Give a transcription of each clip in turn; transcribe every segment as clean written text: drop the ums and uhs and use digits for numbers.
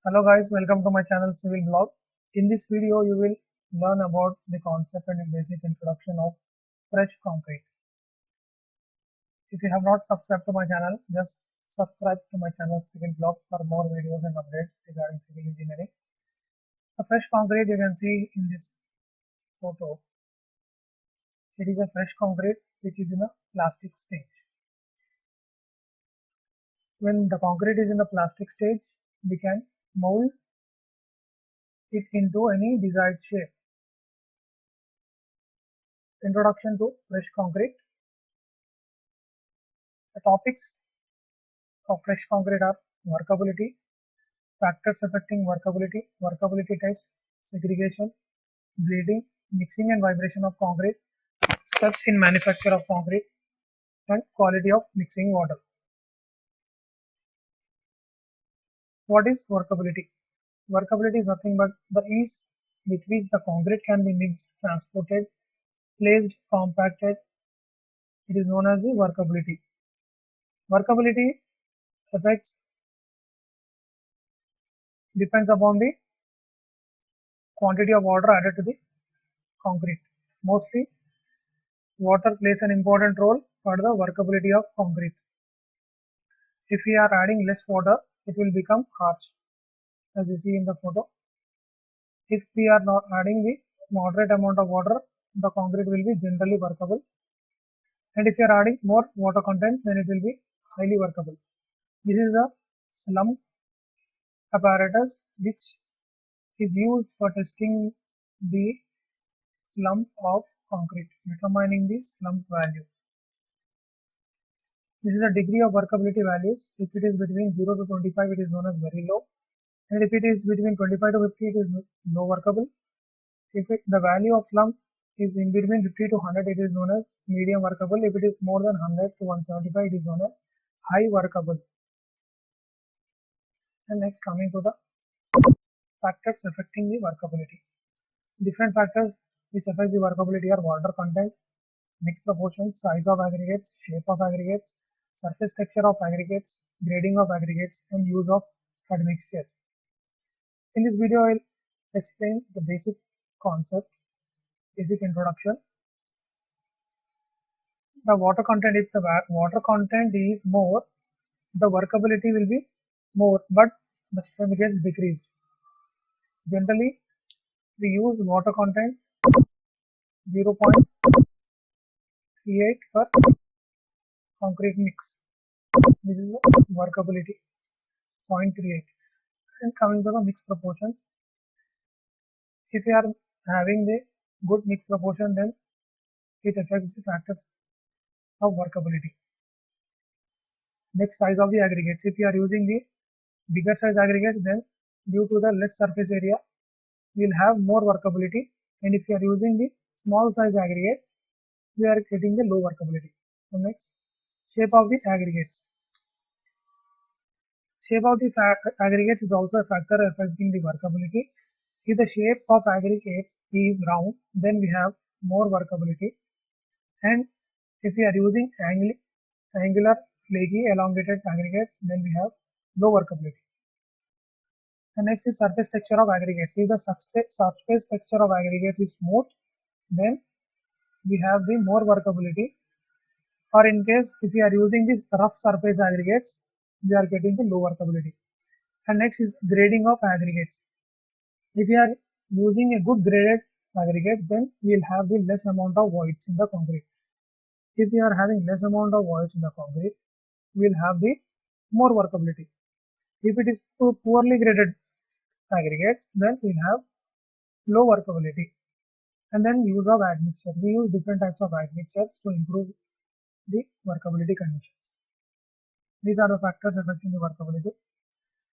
Hello guys, welcome to my channel Civil Blog. In this video you will learn about the concept and a basic introduction of fresh concrete. If you have not subscribed to my channel, just subscribe to my channel Civil Blog for more videos and updates regarding civil engineering. The fresh concrete you can see in this photo. It is a fresh concrete which is in a plastic stage. When the concrete is in the plastic stage, we can mold it into any desired shape. Introduction to fresh concrete. The topics of fresh concrete are workability, factors affecting workability, workability test, segregation, bleeding, mixing and vibration of concrete, steps in manufacture of concrete, and quality of mixing water. What is workability? Workability is nothing but the ease with which the concrete can be mixed, transported, placed, compacted. It is known as the workability. Workability affects depends upon the quantity of water added to the concrete. Mostly water plays an important role for the workability of concrete. If we are adding less water, it will become harsh, as you see in the photo. If we are not adding the moderate amount of water, the concrete will be generally workable. And if you are adding more water content, then it will be highly workable. This is a slump apparatus which is used for testing the slump of concrete, determining the slump value. This is a degree of workability values. If it is between 0 to 25, it is known as very low. And if it is between 25 to 50, it is low workable. If the value of slump is in between 50 to 100, it is known as medium workable. If it is more than 100 to 175, it is known as high workable. And next, coming to the factors affecting the workability. Different factors which affect the workability are water content, mix proportion, size of aggregates, shape of aggregates, surface texture of aggregates, grading of aggregates, and use of admixtures. In this video, I will explain the basic concept, basic introduction. The water content, if the water content is more, the workability will be more, but the strength gets decreased. Generally, we use water content 0.38 for concrete mix. This is the workability 0.38. And coming to the mix proportions, if you are having the good mix proportion, then it affects the factors of workability. Next, size of the aggregates. If you are using the bigger size aggregates, then due to the less surface area, we will have more workability. And if you are using the small size aggregates, we are getting the low workability. So next, shape of the aggregates. Shape of the aggregates is also a factor affecting the workability. If the shape of aggregates is round, then we have more workability. And if we are using angular, flaky, elongated aggregates, then we have low workability. The next is surface texture of aggregates. If the surface texture of aggregates is smooth, then we have the more workability. Or in case if we are using these rough surface aggregates, we are getting the low workability. And next is grading of aggregates. If we are using a good graded aggregate, then we will have the less amount of voids in the concrete. If we are having less amount of voids in the concrete, we will have the more workability. If it is poorly graded aggregates, then we will have low workability. And then use of admixture. We use different types of admixtures to improve the workability conditions. These are the factors affecting the workability.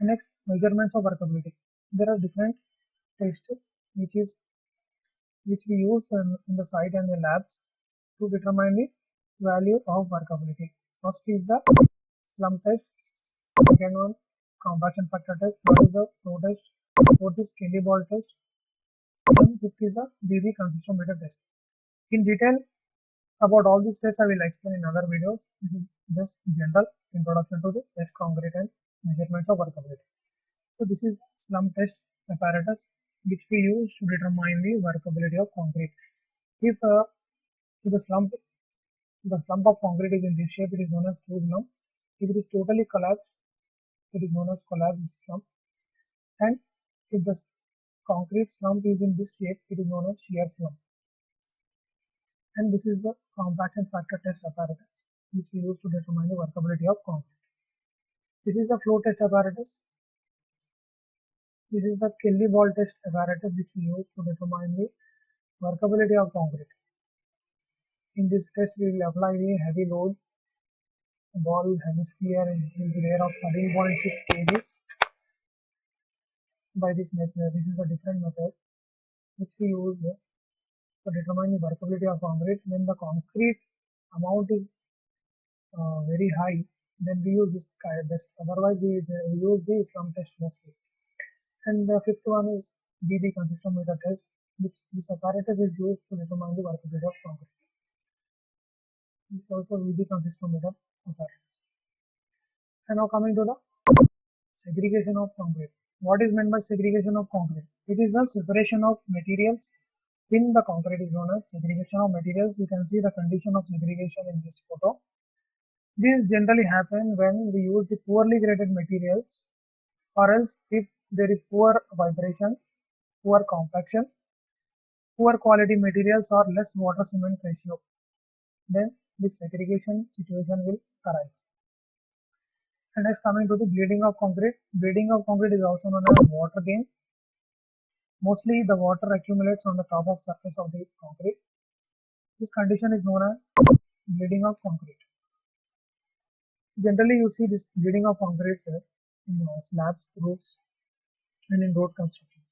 And next, measurements of workability. There are different tests which we use in the site and the labs to determine the value of workability. First is the slump test. Second one, compaction factor test. Third is the flow test. Fourth is Kelly ball test. And fifth is the BV consistometer test. In detail about all these tests I will explain in other videos. This is just general introduction to the fresh concrete and measurements of workability. So this is slump test apparatus which we use to determine the workability of concrete. If the slump of concrete is in this shape, it is known as true slump. If it is totally collapsed, it is known as collapsed slump. And if the concrete slump is in this shape, it is known as shear slump. And this is the compaction factor test apparatus which we use to determine the workability of concrete. This is a flow test apparatus. This is the Kelly ball test apparatus which we use to determine the workability of concrete. In this test, we will apply the heavy load. The ball hemisphere will be there of 13.6 kg. By this method, this is a different method which we use to determine the workability of concrete. When the concrete amount is very high, then we use this test. Otherwise, we use the slump test mostly. And the fifth one is VB consistometer test, which this apparatus is used to determine the workability of concrete. This is also VB consistometer apparatus. And now coming to the segregation of concrete. What is meant by segregation of concrete? It is a separation of materials in the concrete is known as segregation of materials. You can see the condition of segregation in this photo. This generally happen when we use the poorly graded materials, or else if there is poor vibration, poor compaction, poor quality materials or less water cement ratio, then this segregation situation will arise. And next coming to the bleeding of concrete. Bleeding of concrete is also known as water gain. Mostly the water accumulates on the top of surface of the concrete. This condition is known as bleeding of concrete. Generally you see this bleeding of concrete in slabs, roofs and in road constructions.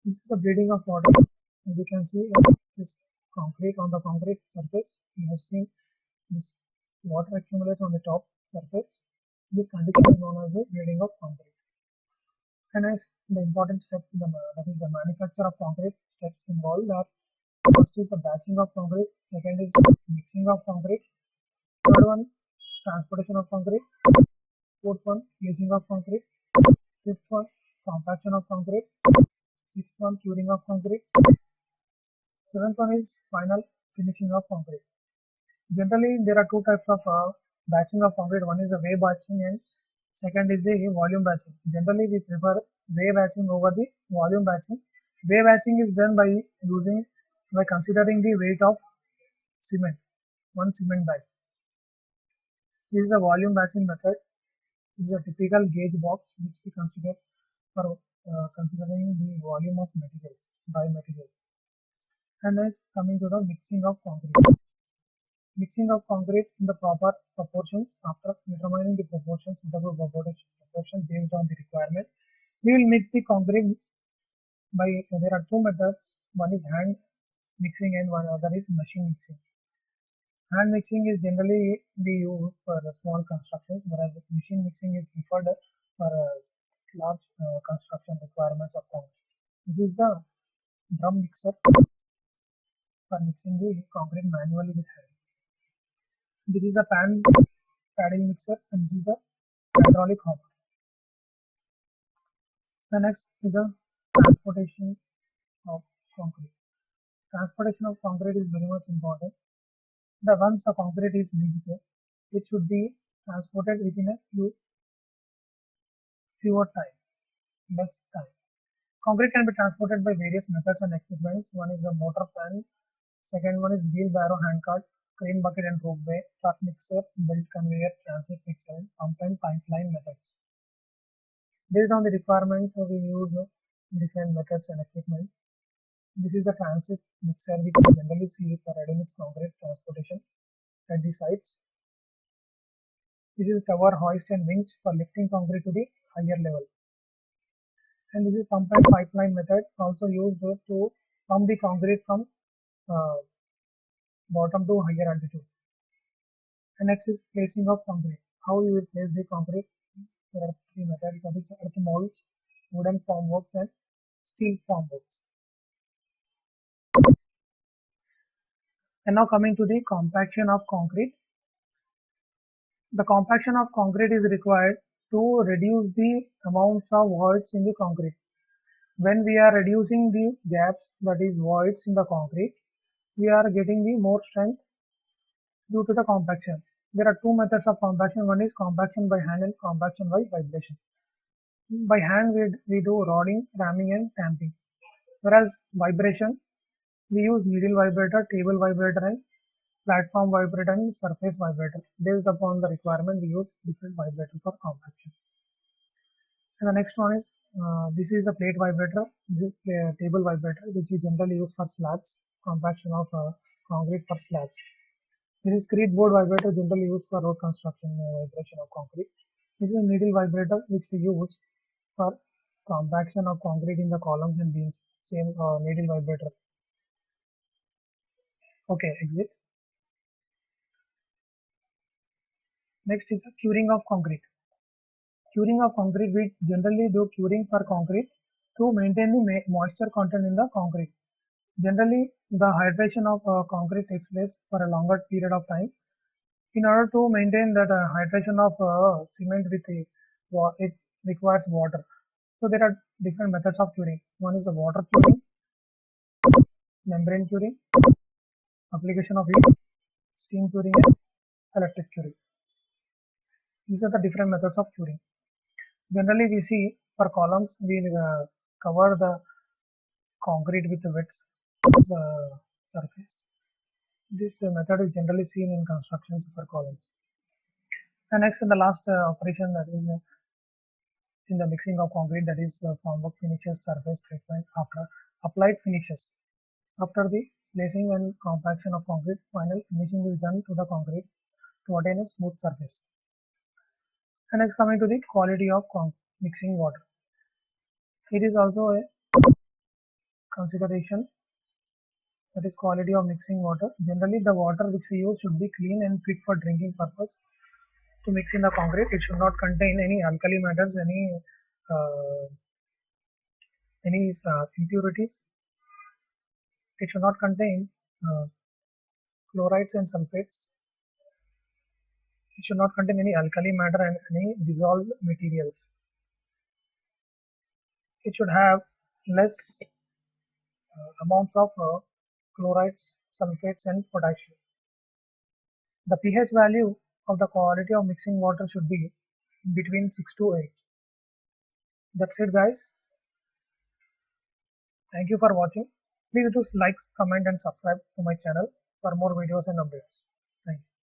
This is a bleeding of water. As you can see, this concrete on the concrete surface, you have seen this water accumulates on the top surface. This condition is known as the bleeding of concrete. And as the important steps in that is the manufacture of concrete steps involved are: first is the batching of concrete, second is mixing of concrete, third one transportation of concrete, fourth one placing of concrete, fifth one compaction of concrete, sixth one curing of concrete, seventh one is final finishing of concrete. Generally there are two types of batching of concrete. One is a wave batching and second is a volume batching. Generally we prefer wave batching over the volume batching. Wave batching is done by considering the weight of cement, one cement bag. This is a volume batching method. This is a typical gauge box which we consider for considering the volume of materials, dry materials. And next coming to the mixing of concrete. Mixing of concrete in the proper proportions. After determining the proportions, suitable proportion based on the requirement, we will mix the concrete by, there are two methods. One is hand mixing and one other is machine mixing. Hand mixing is generally be used for small constructions, whereas machine mixing is preferred for large construction requirements of concrete. This is the drum mixer for mixing the concrete manually with hand. This is a padding mixer and this is a hydraulic hopper. The next is a transportation of concrete. Transportation of concrete is very much important. Once the concrete is mixed, it should be transported within a fewer time, less time. Concrete can be transported by various methods and equipments. One is a motor fan, second one is wheelbarrow, handcart, crane bucket and ropeway, truck mixer, belt conveyor, transit mixer, pump and pipeline methods. Based on the requirements, we use different methods and equipment. This is a transit mixer which we generally see for ready-mix concrete transportation at the sites. This is tower, hoist and winch for lifting concrete to the higher level. And this is pump and pipeline method, also used to pump the concrete from bottom to higher altitude. And next is placing of concrete. How you will place the concrete? There are three methods: that is earth molds, wooden formworks and steel formworks. And now coming to the compaction of concrete. The compaction of concrete is required to reduce the amounts of voids in the concrete. When we are reducing the gaps, that is voids in the concrete, we are getting the more strength due to the compaction. There are two methods of compaction. One is compaction by hand and compaction by vibration. By hand we do rodding, ramming and tamping. Whereas vibration, we use needle vibrator, table vibrator and platform vibrator and surface vibrator. Based upon the requirement, we use different vibrators for compaction. And the next one is, this is a plate vibrator. This is a table vibrator which is generally used for slabs, compaction of concrete for slabs. This is screed board vibrator generally used for road construction vibration of concrete. This is a needle vibrator which we use for compaction of concrete in the columns and beams. Same needle vibrator. Okay, exit. Next is curing of concrete. Curing of concrete, we generally do curing for concrete to maintain the moisture content in the concrete. Generally, the hydration of concrete takes place for a longer period of time. In order to maintain that hydration of cement with it requires water. So there are different methods of curing. One is a water curing, membrane curing, application of heat, steam curing and electric curing. These are the different methods of curing. Generally we see for columns we cover the concrete with a wet surface. This method is generally seen in constructions for columns. And next and the last operation, that is in the mixing of concrete, that is formwork finishes, surface treatment after applied finishes. After the placing and compaction of concrete, final finishing is done to the concrete to attain a smooth surface. And next, coming to the quality of mixing water. It is also a consideration, that is quality of mixing water. Generally the water which we use should be clean and fit for drinking purpose. To mix in the concrete, it should not contain any alkali matters, uh, any impurities. It should not contain chlorides and sulfates. It should not contain any alkali matter and any dissolved materials. It should have less amounts of chlorides, sulfates and potassium. The pH value of the quality of mixing water should be between 6 to 8. That's it guys. Thank you for watching. Please do like, comment and subscribe to my channel for more videos and updates. Thank you.